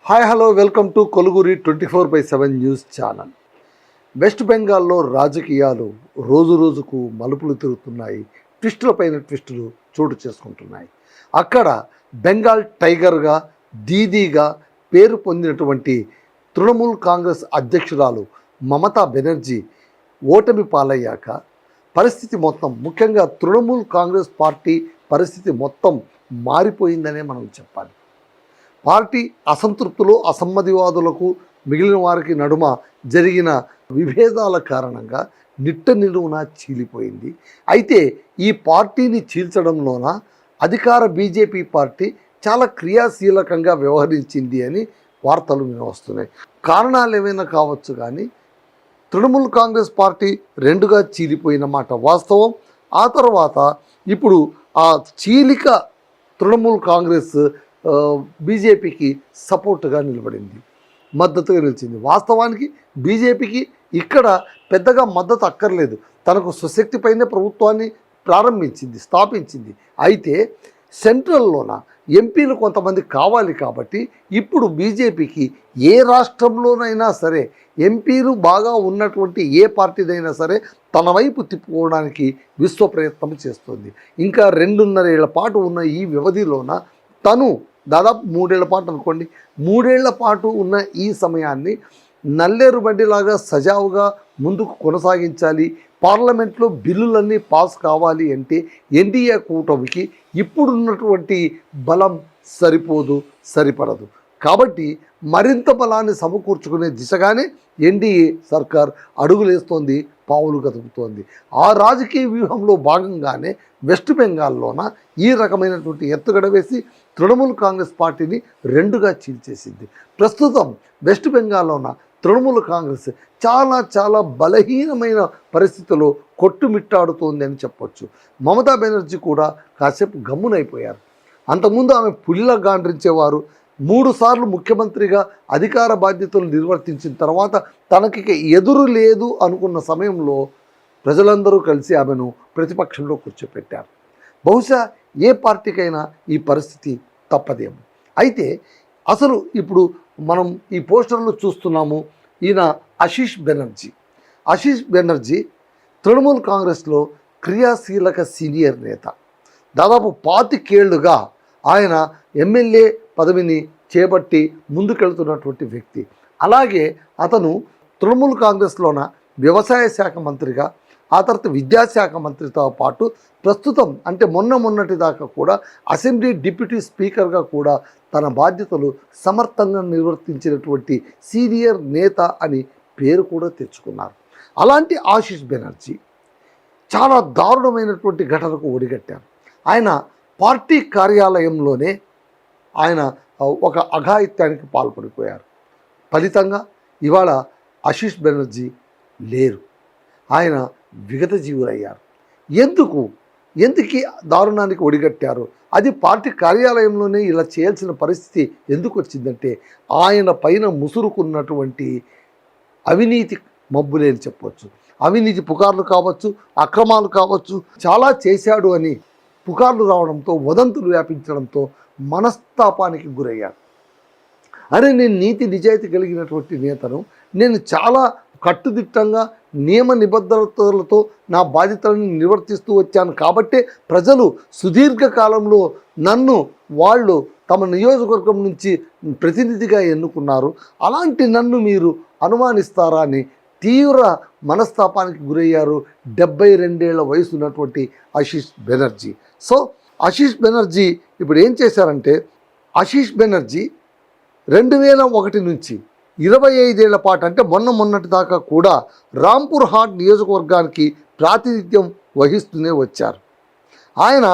Hi hello welcome to కొలుగురి 24/7 news channel. West బెంగాల్లో రాజకీయాలు రోజు రోజుకు మలుపులు తిరుగుతున్నాయి. ట్విస్టుల పైన ట్విస్టులు చోటు చేసుకుంటున్నాయి. అక్కడ బెంగాల్ టైగర్గా దీదీగా పేరు పొందినటువంటి తృణమూల్ కాంగ్రెస్ అధ్యక్షురాలు మమతా బెనర్జీ ఓటమి పాలయ్యాక పరిస్థితి మొత్తం, ముఖ్యంగా తృణమూల్ కాంగ్రెస్ పార్టీ పరిస్థితి మొత్తం మారిపోయిందనే మనం చెప్పాలి. పార్టీ అసంతృప్తులు, అసమ్మతివాదులకు, మిగిలిన వారికి నడుమ జరిగిన విభేదాల కారణంగా నిట్ట నిలువున చీలిపోయింది. అయితే ఈ పార్టీని చీల్చడంలోన అధికార బీజేపీ పార్టీ చాలా క్రియాశీలకంగా వ్యవహరించింది అని వార్తలు వినవస్తున్నాయి. కారణాలు ఏమైనా కావచ్చు, కానీ తృణమూల్ కాంగ్రెస్ పార్టీ రెండుగా చీలిపోయిన మాట వాస్తవం. ఆ తర్వాత ఇప్పుడు ఆ చీలిక తృణమూల్ కాంగ్రెస్ బీజేపీకి సపోర్టుగా నిలబడింది, మద్దతుగా నిలిచింది. వాస్తవానికి బీజేపీకి ఇక్కడ పెద్దగా మద్దతు అక్కర్లేదు. తనకు స్వశక్తిపైనే ప్రభుత్వాన్ని స్థాపించింది. అయితే సెంట్రల్లోన ఎంపీలు కొంతమంది కావాలి కాబట్టి ఇప్పుడు బీజేపీకి ఏ రాష్ట్రంలోనైనా సరే ఎంపీలు బాగా ఉన్నటువంటి ఏ పార్టీదైనా సరే తన వైపు తిప్పుకోవడానికి విశ్వ ప్రయత్నం చేస్తుంది. ఇంకా 2.5 ఏళ్ల పాటు ఉన్న ఈ వ్యవధిలోన తను దాదాపు 3 ఏళ్ల పాటు అనుకోండి, 3 ఏళ్ల పాటు ఉన్న ఈ సమయాన్ని నల్లేరు బండిలాగా సజావుగా ముందుకు కొనసాగించాలి. పార్లమెంట్లో బిల్లులన్నీ పాస్ కావాలి అంటే ఎన్డీఏ కూటమికి ఇప్పుడున్నటువంటి బలం సరిపడదు. కాబట్టి మరింత బలాన్ని సమకూర్చుకునే దిశగానే ఎన్డీఏ సర్కార్ అడుగులేస్తోంది, పావులు కదుపుతోంది. ఆ రాజకీయ వ్యూహంలో భాగంగానే వెస్ట్ బెంగాల్లోన ఈ రకమైనటువంటి ఎత్తుగడ వేసి తృణమూల్ కాంగ్రెస్ పార్టీని రెండుగా చీల్చేసింది. ప్రస్తుతం వెస్ట్ బెంగాల్లోన తృణమూల్ కాంగ్రెస్ చాలా బలహీనమైన పరిస్థితిలో కొట్టుమిట్టాడుతోంది అని చెప్పొచ్చు. మమతా బెనర్జీ కూడా కాసేపు గమ్మునైపోయారు. అంతకుముందు ఆమె పులిలా గాండ్రించేవారు. 3 సార్లు ముఖ్యమంత్రిగా అధికార బాధ్యతలు నిర్వర్తించిన తర్వాత తనకి ఎదురు లేదు అనుకున్న సమయంలో ప్రజలందరూ కలిసి ఆమెను ప్రతిపక్షంలో కూర్చోపెట్టారు. బహుశా ఏ పార్టీకైనా ఈ పరిస్థితి తప్పదేమో. అయితే అసలు ఇప్పుడు మనం ఈ పోస్టర్లో చూస్తున్నాము, ఈయన ఆశీష్ బెనర్జీ తృణమూల్ కాంగ్రెస్లో క్రియాశీలక సీనియర్ నేత. దాదాపు 25 ఏళ్లుగా ఆయన ఎమ్మెల్యే పదవిని చేపట్టి ముందుకెళ్తున్నటువంటి వ్యక్తి. అలాగే అతను తృణమూల్ కాంగ్రెస్లోన వ్యవసాయ శాఖ మంత్రిగా, ఆ తర్వాత విద్యాశాఖ మంత్రితో పాటు ప్రస్తుతం అంటే మొన్నటి దాకా కూడా అసెంబ్లీ డిప్యూటీ స్పీకర్గా కూడా తన బాధ్యతలు సమర్థంగా నిర్వర్తించినటువంటి సీనియర్ నేత అని పేరు కూడా తెచ్చుకున్నారు. అలాంటి ఆశీష్ బెనర్జీ చాలా దారుణమైనటువంటి ఘటనకు ఒడిగట్టారు. ఆయన పార్టీ కార్యాలయంలోనే ఆయన ఒక అఘాయిత్యానికి పాల్పడిపోయారు. ఫలితంగా ఇవాళ ఆశీష్ బెనర్జీ లేరు, ఆయన విగత జీవులయ్యారు. ఎందుకు దారుణానికి ఒడిగట్టారు? అది పార్టీ కార్యాలయంలోనే ఇలా చేయాల్సిన పరిస్థితి ఎందుకు వచ్చిందంటే ఆయన పైన ముసురుకున్నటువంటి అవినీతి మబ్బులే అని చెప్పవచ్చు. అవినీతి పుకార్లు కావచ్చు, అక్రమాలు కావచ్చు, చాలా చేశాడు అని పుకార్లు రావడంతో, వదంతులు వ్యాపించడంతో మనస్తాపానికి గురయ్యారు. అరే, నేను నీతి నిజాయితీ కలిగినటువంటి నేతను, నేను చాలా కట్టుదిట్టంగా నియమ నిబద్ధతలతో నా బాధ్యతలను నిర్వర్తిస్తూ వచ్చాను కాబట్టే ప్రజలు సుదీర్ఘకాలంలో నన్ను వాళ్ళు తమ నియోజకవర్గం నుంచి ప్రతినిధిగా ఎన్నుకున్నారు. అలాంటి నన్ను మీరు అనుమానిస్తారా అని తీవ్ర మనస్తాపానికి గురయ్యారు 72 ఏళ్ల వయసు ఉన్నటువంటి ఆశీష్ బెనర్జీ. సో ఆశీష్ బెనర్జీ ఇప్పుడు ఏం చేశారంటే, ఆశీష్ బెనర్జీ 2001 నుంచి 25 ఏళ్ల పాటు అంటే మొన్నటి దాకా కూడా రాంపూర్ హాట్ నియోజకవర్గానికి ప్రాతినిధ్యం వహిస్తూనే వచ్చారు. ఆయన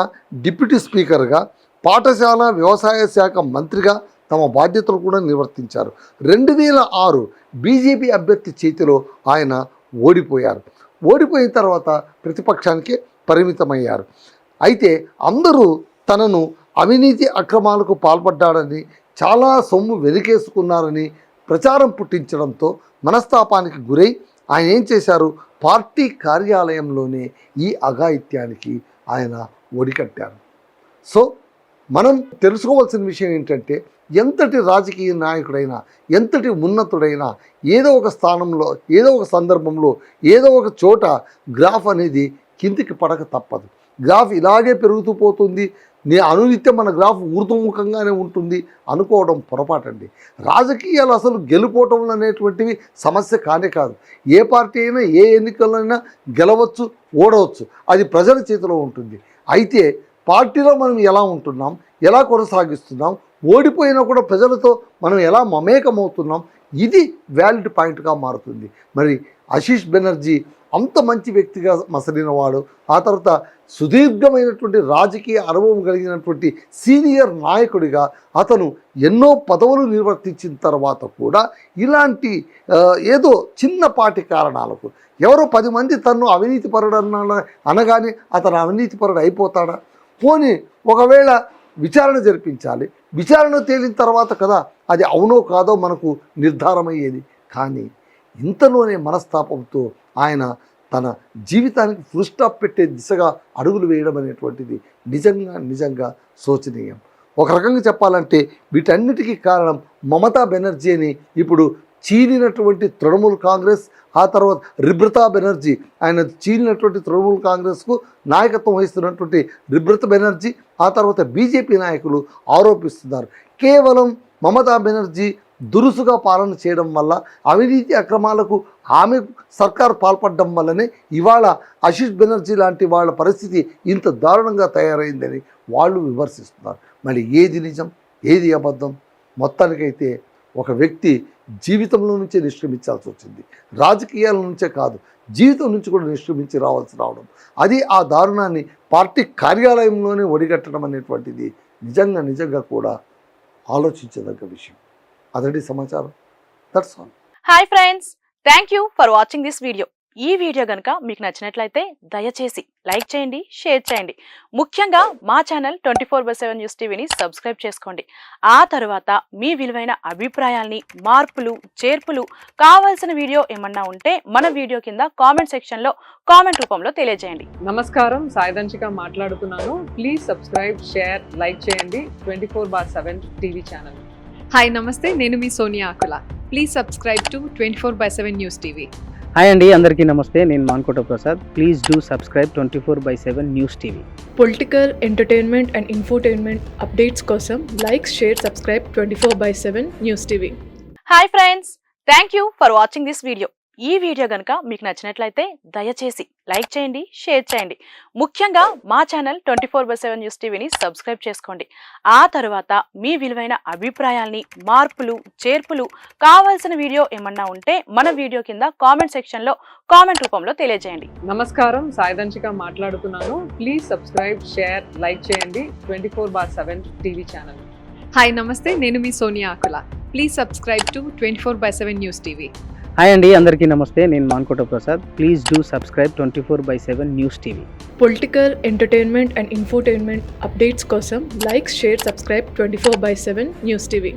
డిప్యూటీ స్పీకర్గా, పాఠశాల వ్యవసాయ శాఖ మంత్రిగా తమ బాధ్యతలు కూడా నిర్వర్తించారు. 2006 బీజేపీ అభ్యర్థి చేతిలో ఆయన ఓడిపోయిన తర్వాత ప్రతిపక్షానికి పరిమితమయ్యారు. అయితే అందరూ తనను అవినీతి అక్రమాలకు పాల్పడ్డాడని, చాలా సొమ్ము వెలికేసుకున్నారని ప్రచారం పుట్టించడంతో మనస్తాపానికి గురై ఆయన ఏం చేశారు, పార్టీ కార్యాలయంలోనే ఈ అఘాయిత్యానికి ఆయన ఒడికట్టారు. సో మనం తెలుసుకోవాల్సిన విషయం ఏంటంటే, ఎంతటి రాజకీయ నాయకుడైనా, ఎంతటి ఉన్నతుడైనా ఏదో ఒక స్థానంలో, ఏదో ఒక సందర్భంలో, ఏదో ఒక చోట గ్రాఫ్ అనేది కిందికి పడక తప్పదు. గ్రాఫ్ ఇలాగే పెరుగుతూ పోతుంది, అనునిత్యం మన గ్రాఫ్ ఊర్ధ్వముఖంగానే ఉంటుంది అనుకోవడం పొరపాటండి. రాజకీయాలు అసలు గెలుపోవటం అనేటువంటివి సమస్య కానే కాదు. ఏ పార్టీ అయినా ఏ ఎన్నికలైనా గెలవచ్చు, ఓడవచ్చు, అది ప్రజల చేతిలో ఉంటుంది. అయితే పార్టీలో మనం ఎలా ఉంటున్నాం, ఎలా కొనసాగిస్తున్నాం, ఓడిపోయినా కూడా ప్రజలతో మనం ఎలా మమేకమవుతున్నాం, ఇది వ్యాలిడ్ పాయింట్గా మారుతుంది. మరి ఆశీష్ బెనర్జీ అంత మంచి వ్యక్తిగా మసలినవాడు, ఆ తర్వాత సుదీర్ఘమైనటువంటి రాజకీయ అనుభవం కలిగినటువంటి సీనియర్ నాయకుడిగా అతను ఎన్నో పదవులు నిర్వర్తించిన తర్వాత కూడా ఇలాంటి ఏదో చిన్నపాటి కారణాలకు ఎవరో 10 మంది తను అవినీతిపరుడు అనగానే అతను అవినీతిపరుడు అయిపోతాడా? పోనీ ఒకవేళ విచారణ జరిపించాలి, విచారణ తేలిన తర్వాత కదా అది అవునో కాదో మనకు నిర్ధారమయ్యేది. కానీ ఇంతలోనే మనస్తాపంతో ఆయన తన జీవితానికి ఫుల్ స్టాప్ పెట్టే దిశగా అడుగులు వేయడం అనేటువంటిది నిజంగా శోచనీయం. ఒక రకంగా చెప్పాలంటే వీటన్నిటికీ కారణం మమతా బెనర్జీ అని ఇప్పుడు చీలినటువంటి తృణమూల్ కాంగ్రెస్, ఆ తర్వాత రిబ్రతా బెనర్జీ, ఆయన చీలినటువంటి తృణమూల్ కాంగ్రెస్కు నాయకత్వం వహిస్తున్నటువంటి రిబ్రత బెనర్జీ, ఆ తర్వాత బీజేపీ నాయకులు ఆరోపిస్తున్నారు. కేవలం మమతా బెనర్జీ దురుసుగా పాలన చేయడం వల్ల, అవినీతి అక్రమాలకు ఆమె సర్కారు పాల్పడడం వల్లనే ఇవాళ ఆశీష్ బెనర్జీ లాంటి వాళ్ళ పరిస్థితి ఇంత దారుణంగా తయారైందని వాళ్ళు విమర్శిస్తున్నారు. మరి ఏది నిజం, ఏది అబద్ధం? మొత్తానికైతే ఒక వ్యక్తి జీవితంలో నుంచే నిష్క్రమించాల్సి వచ్చింది. రాజకీయాల నుంచే కాదు, జీవితం నుంచి కూడా నిష్క్రమించి రావడం, అది ఆ దారుణాన్ని పార్టీ కార్యాలయంలోనే ఒడిగట్టడం అనేటువంటిది నిజంగా కూడా ఆలోచించదగ్గ విషయం. అదండి సమాచారం. That's all. Hi friends, thank you for watching this video. ఈ వీడియో కనుక మీకు నచ్చినట్లయితే దయచేసి లైక్ చేయండి, షేర్ చేయండి. ముఖ్యంగా మా ఛానల్ 24/7 న్యూస్ టీవీని సబ్స్క్రైబ్ చేసుకోండి. ఆ తర్వాత మీ విలువైన అభిప్రాయాల్ని, మార్పులు, చేర్పులు, కావాల్సిన వీడియో ఏమన్నా ఉంటే మన వీడియో కింద కామెంట్ సెక్షన్లో కామెంట్ రూపంలో తెలియజేయండి. నమస్కారం, సాయిదంచిక మాట్లాడుతున్నాను. ప్లీజ్ సబ్స్క్రైబ్, షేర్, లైక్ చేయండి 24/7 టీవీ ఛానల్. హాయ్ నమస్తే, నేను మీ Sonia Akula. Please subscribe to 24/7 news TV. Hi అండి, అందరికీ నమస్తే. నేను Mankota Prasad. Please do subscribe 24/7 news TV. Political, entertainment and infotainment updates కోసం like, share, subscribe 24/7 news TV. Hi friends, thank you for watching this video. ఈ video కనుక మీకు నచ్చినట్లయితే దయచేసి లైక్ చేయండి, షేర్ చేయండి. ముఖ్యంగా మా ఛానల్ 24/7 న్యూస్ టీవీని సబ్స్క్రైబ్ చేసుకోండి. ఆ తర్వాత మీ విలువైన అభిప్రాయాల్ని, మార్పులు, చేర్పులు, కావాల్సిన వీడియో ఏమన్నా ఉంటే మన వీడియో కింద కామెంట్ సెక్షన్లో కామెంట్ రూపంలో తెలియజేయండి. నమస్కారం, సాయిదంచిక మాట్లాడుతున్నాను. ప్లీజ్ సబ్స్క్రైబ్, షేర్, లైక్ చేయండి 24/7 టీవీ ఛానల్. హాయ్ నమస్తే, నేను మీ Sonia Akula. Please subscribe to 24/7 news TV. Hi అండి, అందరికీ నమస్తే. నేను Mankota Prasad. Please do subscribe 24/7 news TV. Political, entertainment and infotainment updates కోసం like, share, subscribe 24/7 news TV.